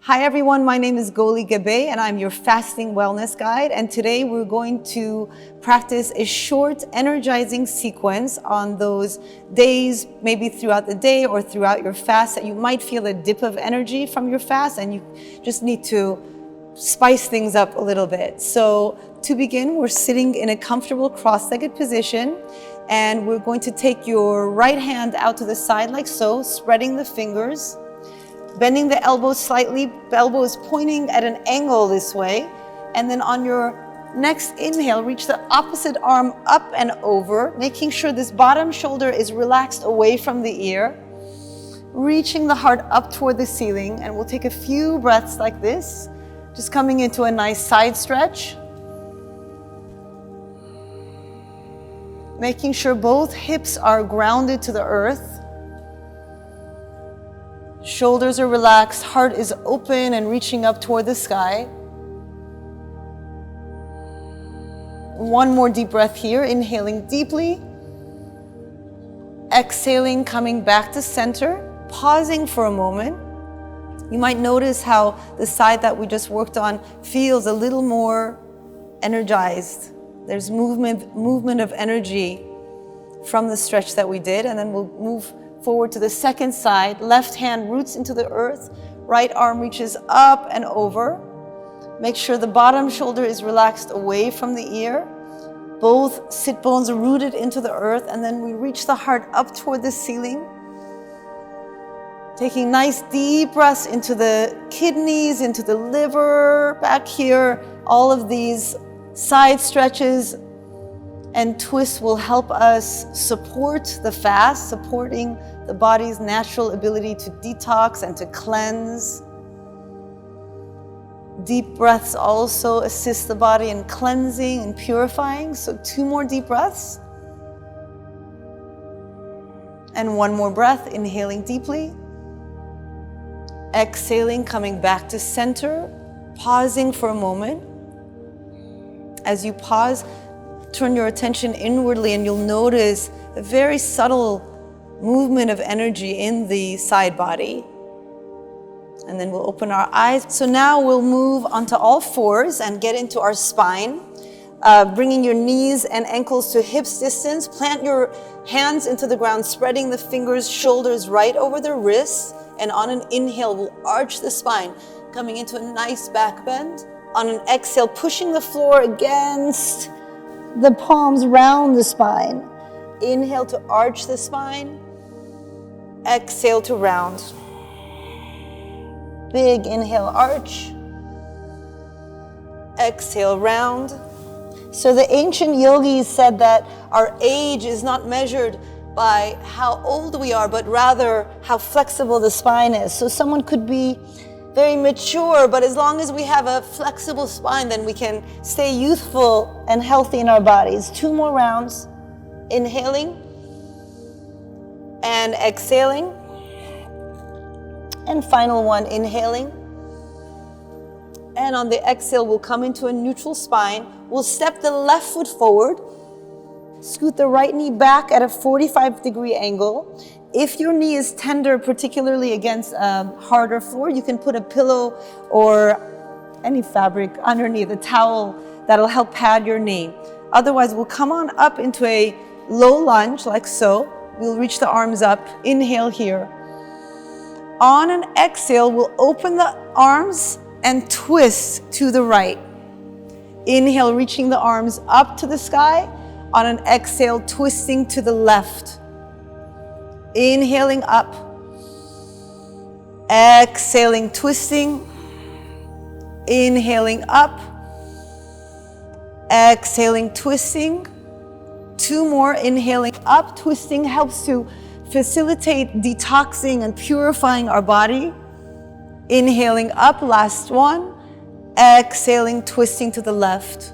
Hi everyone, my name is Goli Gabbay and I'm your fasting wellness guide, and today we're going to practice a short energizing sequence on those days, maybe throughout the day or throughout your fast, that you might feel a dip of energy from your fast and you just need to spice things up a little bit. So to begin, we're sitting in a comfortable cross-legged position, and we're going to take your right hand out to the side like so, spreading the fingers, bending the elbows slightly, elbows pointing at an angle this way. And then on your next inhale, reach the opposite arm up and over, making sure this bottom shoulder is relaxed away from the ear, reaching the heart up toward the ceiling. And we'll take a few breaths like this, just coming into a nice side stretch. Making sure both hips are grounded to the earth. Shoulders are relaxed, heart is open and reaching up toward the sky. One more deep breath here, inhaling deeply. Exhaling, coming back to center, pausing for a moment. You might notice how the side that we just worked on feels a little more energized. There's movement of energy from the stretch that we did, and then we'll move forward to the second side. Left hand roots into the earth, right arm reaches up and over. Make sure the bottom shoulder is relaxed away from the ear. Both sit bones are rooted into the earth, and then we reach the heart up toward the ceiling. Taking nice deep breaths into the kidneys, into the liver, back here. All of these side stretches and twists will help us support the fast, supporting the body's natural ability to detox and to cleanse. Deep breaths also assist the body in cleansing and purifying. So 2 more deep breaths. And 1 more breath, inhaling deeply. Exhaling, coming back to center, pausing for a moment. As you pause, turn your attention inwardly and you'll notice a very subtle movement of energy in the side body. And then we'll open our eyes. So now we'll move onto all fours and get into our spine, bringing your knees and ankles to hips distance. Plant your hands into the ground, spreading the fingers, shoulders right over the wrists. And on an inhale, we'll arch the spine, coming into a nice back bend. On an exhale, pushing the floor against the palms round the spine. Inhale to arch the spine. Exhale to round. Big inhale, arch. Exhale, round. So the ancient yogis said that our age is not measured by how old we are, but rather how flexible the spine is. So someone could be very mature, but as long as we have a flexible spine, then we can stay youthful and healthy in our bodies. 2 more rounds. Inhaling and exhaling. And final one, inhaling. And on the exhale, we'll come into a neutral spine. We'll step the left foot forward. Scoot the right knee back at a 45-degree angle. If your knee is tender, particularly against a harder floor, you can put a pillow or any fabric underneath, a towel that'll help pad your knee. Otherwise, we'll come on up into a low lunge like so. We'll reach the arms up. Inhale here. On an exhale, we'll open the arms and twist to the right. Inhale, reaching the arms up to the sky. On an exhale, twisting to the left. Inhaling up. Exhaling, twisting. Inhaling up. Exhaling, twisting. 2 more, inhaling up. Twisting helps to facilitate detoxing and purifying our body. Inhaling up, last one. Exhaling, twisting to the left.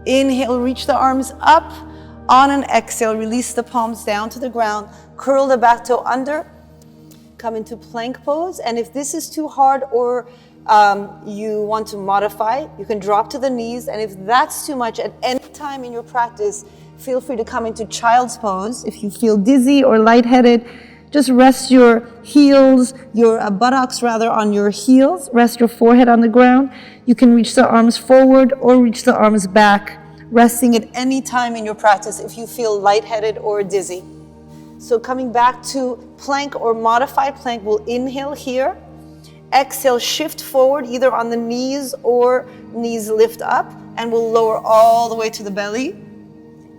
Inhale, reach the arms up. On an exhale, release the palms down to the ground. Curl the back toe under. Come into plank pose. And if this is too hard or you want to modify, you can drop to the knees. And if that's too much at any time in your practice, feel free to come into child's pose. If you feel dizzy or lightheaded, Just rest your heels, your buttocks rather, on your heels. Rest your forehead on the ground. You can reach the arms forward or reach the arms back, resting at any time in your practice if you feel lightheaded or dizzy. So coming back to plank or modified plank, we'll inhale here. Exhale, shift forward either on the knees or knees lift up, and we'll lower all the way to the belly.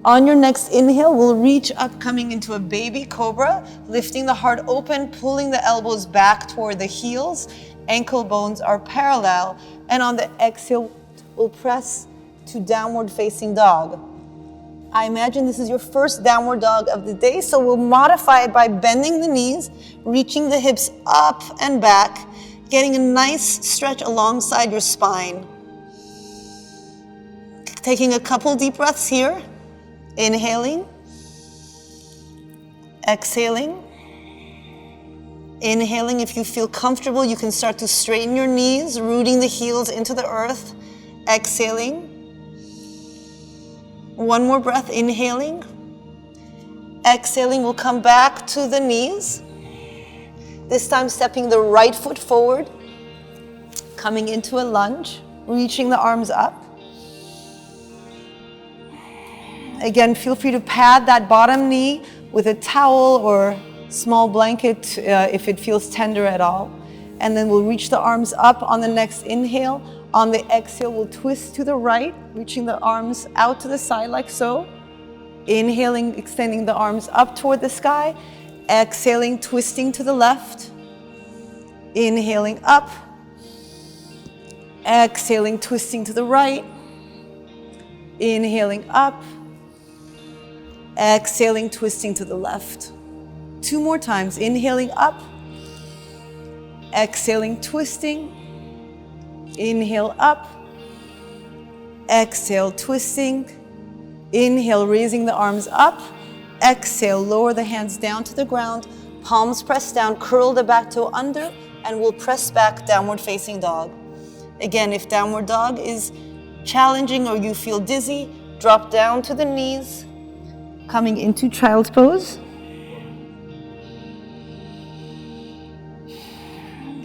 On your next inhale, we'll reach up, coming into a baby cobra, lifting the heart open, pulling the elbows back toward the heels. Ankle bones are parallel. And on the exhale, we'll press to downward facing dog. I imagine this is your first downward dog of the day, so we'll modify it by bending the knees, reaching the hips up and back, getting a nice stretch alongside your spine. Taking a couple deep breaths here. Inhaling, exhaling. Inhaling, if you feel comfortable, you can start to straighten your knees, rooting the heels into the earth. Exhaling. One more breath, inhaling. Exhaling, we'll come back to the knees. This time stepping the right foot forward, coming into a lunge, reaching the arms up. Again, feel free to pad that bottom knee with a towel or small blanket if it feels tender at all. And then we'll reach the arms up on the next inhale. On the exhale, we'll twist to the right, reaching the arms out to the side like so. Inhaling, extending the arms up toward the sky. Exhaling, twisting to the left. Inhaling up. Exhaling, twisting to the right. Inhaling up. Exhaling, twisting to the left. 2 more times. Inhaling up. Exhaling, twisting. Inhale up. Exhale, twisting. Inhale, raising the arms up. Exhale, lower the hands down to the ground. Palms press down, curl the back toe under, and we'll press back, downward facing dog. Again, if downward dog is challenging or you feel dizzy, drop down to the knees. Coming into child's pose.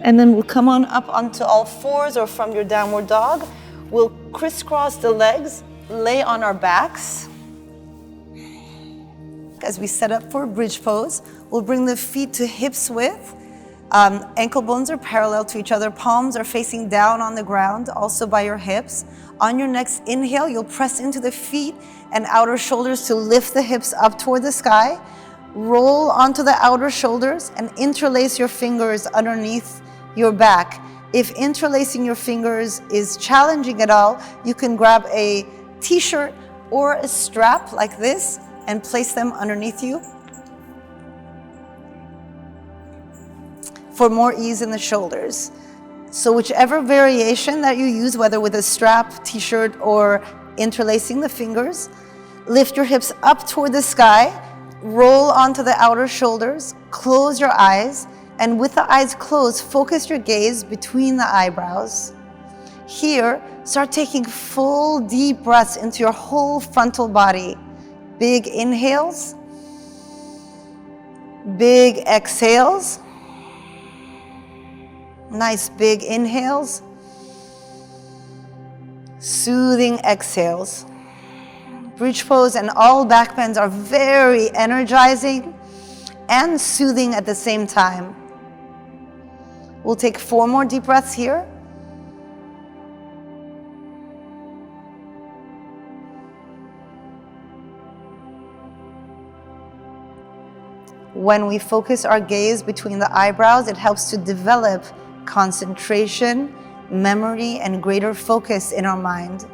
And then we'll come on up onto all fours or from your downward dog. We'll crisscross the legs, lay on our backs. As we set up for a bridge pose, we'll bring the feet to hips width. Ankle bones are parallel to each other. Palms are facing down on the ground, also by your hips. On your next inhale, you'll press into the feet and outer shoulders to lift the hips up toward the sky. Roll onto the outer shoulders and interlace your fingers underneath your back. If interlacing your fingers is challenging at all, you can grab a t-shirt or a strap like this and place them underneath you for more ease in the shoulders. So whichever variation that you use, whether with a strap, t-shirt, or interlacing the fingers, lift your hips up toward the sky, roll onto the outer shoulders, close your eyes, and with the eyes closed, focus your gaze between the eyebrows. Here, start taking full deep breaths into your whole frontal body. Big inhales, big exhales. Nice big inhales, soothing exhales. Bridge pose and all back bends are very energizing and soothing at the same time. We'll take 4 more deep breaths here. When we focus our gaze between the eyebrows, it helps to develop concentration, memory, and greater focus in our mind.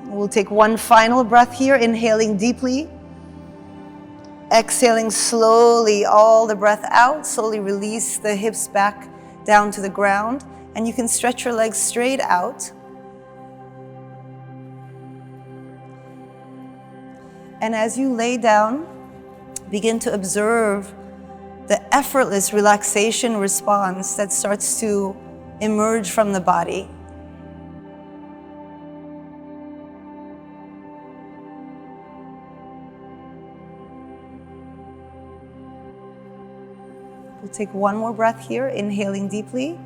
We'll take 1 final breath here, inhaling deeply. Exhaling slowly all the breath out. Slowly release the hips back down to the ground. And you can stretch your legs straight out. And as you lay down, begin to observe the effortless relaxation response that starts to emerge from the body. Take one more breath here, inhaling deeply.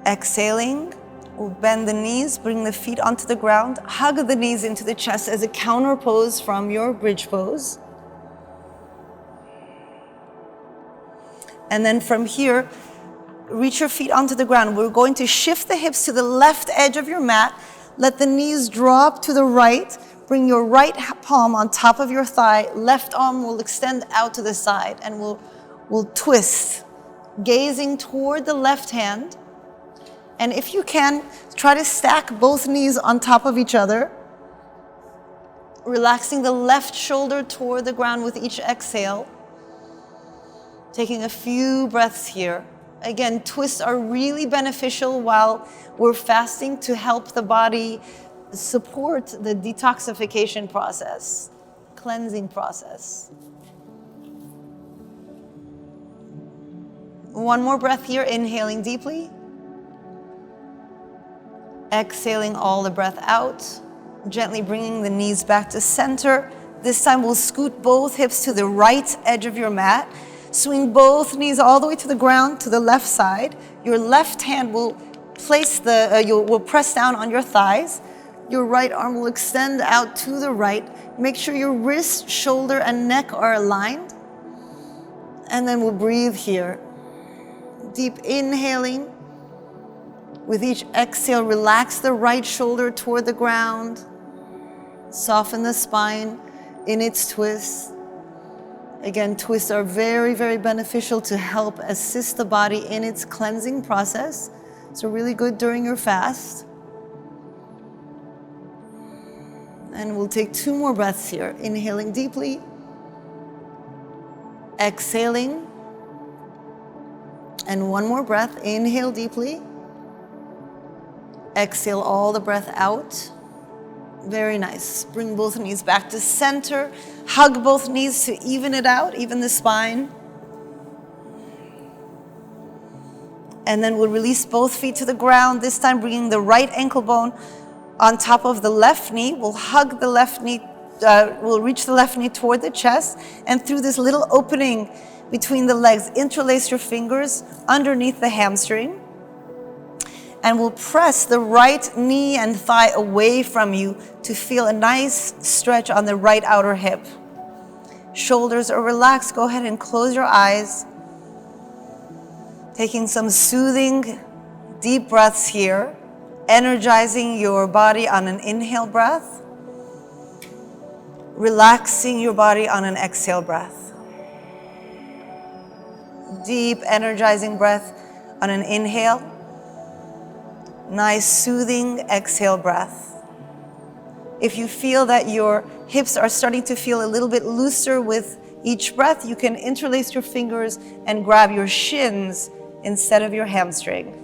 Exhaling, we'll bend the knees, bring the feet onto the ground, hug the knees into the chest as a counter pose from your bridge pose. And then from here, reach your feet onto the ground. We're going to shift the hips to the left edge of your mat. Let the knees drop to the right. Bring your right palm on top of your thigh. Left arm will extend out to the side and we'll twist, gazing toward the left hand. And if you can, try to stack both knees on top of each other. Relaxing the left shoulder toward the ground with each exhale. Taking a few breaths here. Again, twists are really beneficial while we're fasting to help the body support the detoxification process, cleansing process. One more breath here, inhaling deeply. Exhaling all the breath out. Gently bringing the knees back to center. This time we'll scoot both hips to the right edge of your mat. Swing both knees all the way to the ground, to the left side. Your left hand will will press down on your thighs. Your right arm will extend out to the right. Make sure your wrist, shoulder, and neck are aligned. And then we'll breathe here. Deep inhaling. With each exhale, relax the right shoulder toward the ground. Soften the spine in its twist. Again, twists are very, very beneficial to help assist the body in its cleansing process. So really good during your fast. And we'll take 2 more breaths here. Inhaling deeply. Exhaling. And 1 more breath. Inhale deeply. Exhale all the breath out. Very nice. Bring both knees back to center. Hug both knees to even it out, even the spine. And then we'll release both feet to the ground, this time bringing the right ankle bone on top of the left knee. We'll hug the left knee, we'll reach the left knee toward the chest, and through this little opening between the legs, interlace your fingers underneath the hamstring. And we'll press the right knee and thigh away from you to feel a nice stretch on the right outer hip. Shoulders are relaxed. Go ahead and close your eyes. Taking some soothing, deep breaths here. Energizing your body on an inhale breath. Relaxing your body on an exhale breath. Deep, energizing breath on an inhale. Nice, soothing exhale breath. If you feel that your hips are starting to feel a little bit looser with each breath, you can interlace your fingers and grab your shins instead of your hamstring.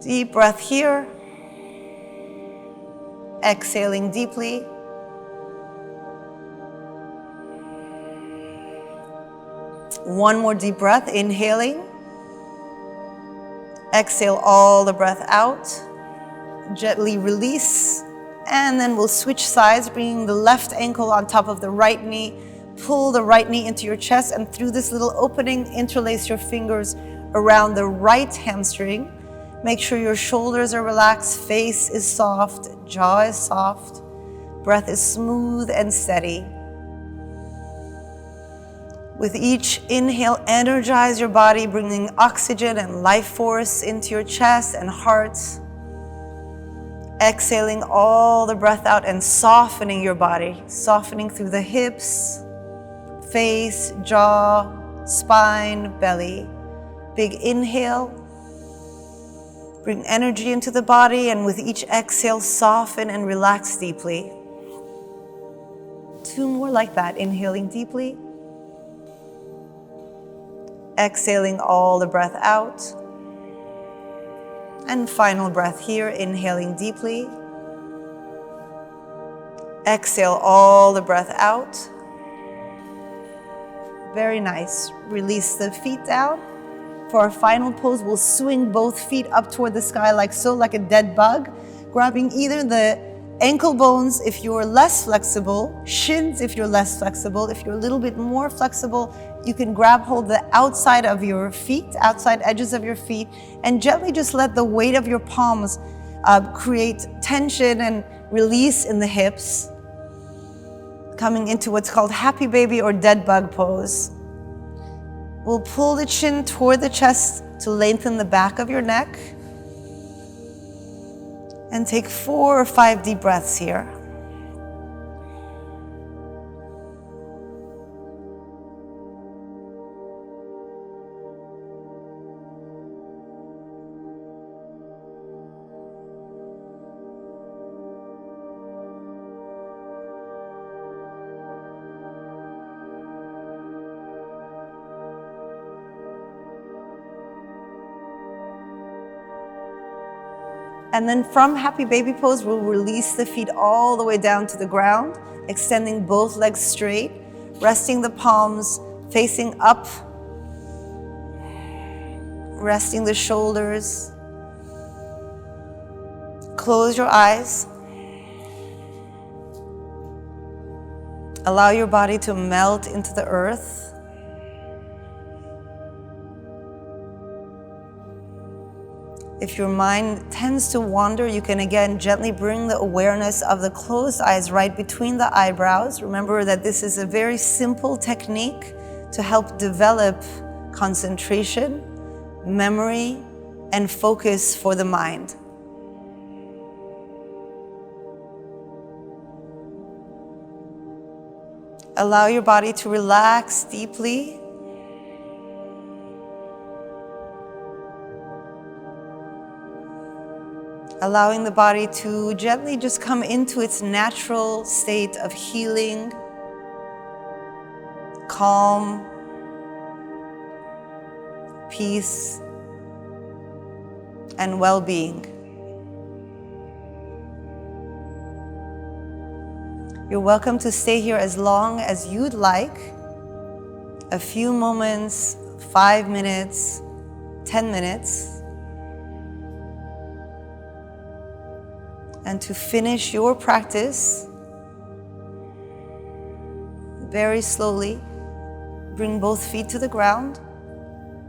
Deep breath here. Exhaling deeply. One more deep breath, inhaling. Exhale all the breath out. Gently release. And then we'll switch sides, bringing the left ankle on top of the right knee. Pull the right knee into your chest, and through this little opening, interlace your fingers around the right hamstring. Make sure your shoulders are relaxed, face is soft, jaw is soft, breath is smooth and steady. With each inhale, energize your body, bringing oxygen and life force into your chest and heart. Exhaling all the breath out and softening your body, softening through the hips, face, jaw, spine, belly. Big inhale. Bring energy into the body, and with each exhale, soften and relax deeply. 2 more like that, inhaling deeply. Exhaling all the breath out. And final breath here, inhaling deeply. Exhale all the breath out. Very nice. Release the feet down. For our final pose, we'll swing both feet up toward the sky like so, like a dead bug, grabbing either the Ankle bones if you're less flexible, shins if you're less flexible. If you're a little bit more flexible, you can grab hold the outside of your feet, outside edges of your feet, and gently just let the weight of your palms create tension and release in the hips, coming into what's called happy baby or dead bug pose. We'll pull the chin toward the chest to lengthen the back of your neck. And take 4 or 5 deep breaths here. And then from happy baby pose, we'll release the feet all the way down to the ground, extending both legs straight, resting the palms facing up, resting the shoulders. Close your eyes. Allow your body to melt into the earth. If your mind tends to wander, you can again gently bring the awareness of the closed eyes right between the eyebrows. Remember that this is a very simple technique to help develop concentration, memory, and focus for the mind. Allow your body to relax deeply. Allowing the body to gently just come into its natural state of healing, calm, peace, and well-being. You're welcome to stay here as long as you'd like. A few moments, 5 minutes, 10 minutes. And to finish your practice, very slowly, bring both feet to the ground,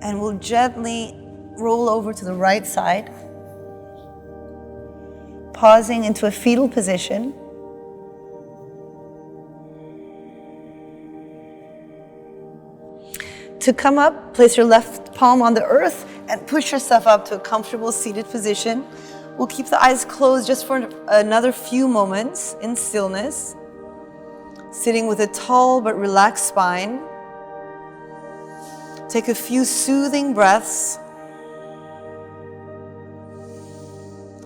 and we'll gently roll over to the right side, pausing into a fetal position. To come up, place your left palm on the earth and push yourself up to a comfortable seated position. We'll keep the eyes closed just for another few moments in stillness, sitting with a tall but relaxed spine. Take a few soothing breaths,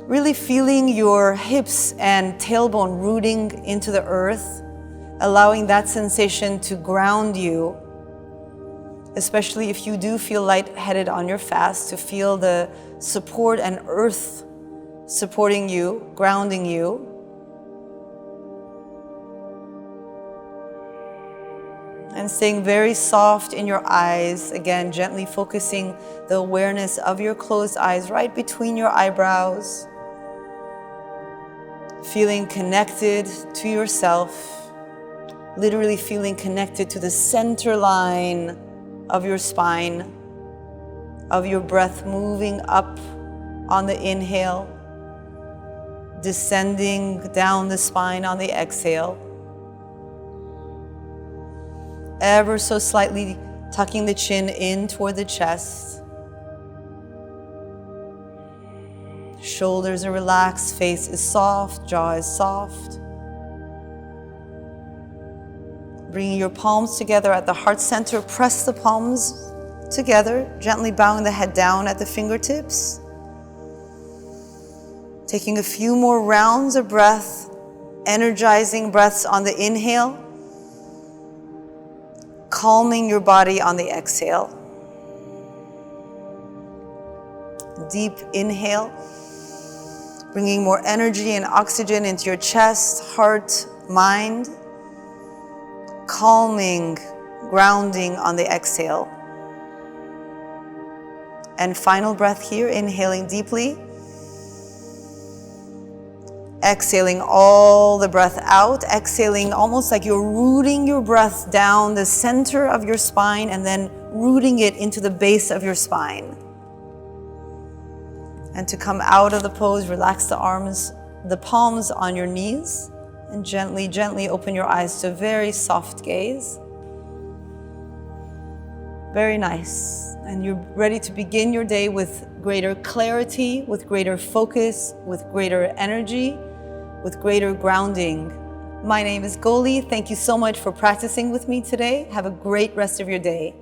really feeling your hips and tailbone rooting into the earth, allowing that sensation to ground you, especially if you do feel lightheaded on your fast, to feel the support and earth supporting you, grounding you. And staying very soft in your eyes, again, gently focusing the awareness of your closed eyes right between your eyebrows. Feeling connected to yourself, literally feeling connected to the center line of your spine, of your breath moving up on the inhale, descending down the spine on the exhale. Ever so slightly tucking the chin in toward the chest. Shoulders are relaxed, face is soft, jaw is soft. Bringing your palms together at the heart center, press the palms together, gently bowing the head down at the fingertips. Taking a few more rounds of breath, energizing breaths on the inhale, calming your body on the exhale. Deep inhale, bringing more energy and oxygen into your chest, heart, mind. Calming, grounding on the exhale. And final breath here, inhaling deeply. Exhaling all the breath out, exhaling almost like you're rooting your breath down the center of your spine and then rooting it into the base of your spine. And to come out of the pose, relax the arms, the palms on your knees, and gently, gently open your eyes to a very soft gaze. Very nice. And you're ready to begin your day with greater clarity, with greater focus, with greater energy, with greater grounding. My name is Goli. Thank you so much for practicing with me today. Have a great rest of your day.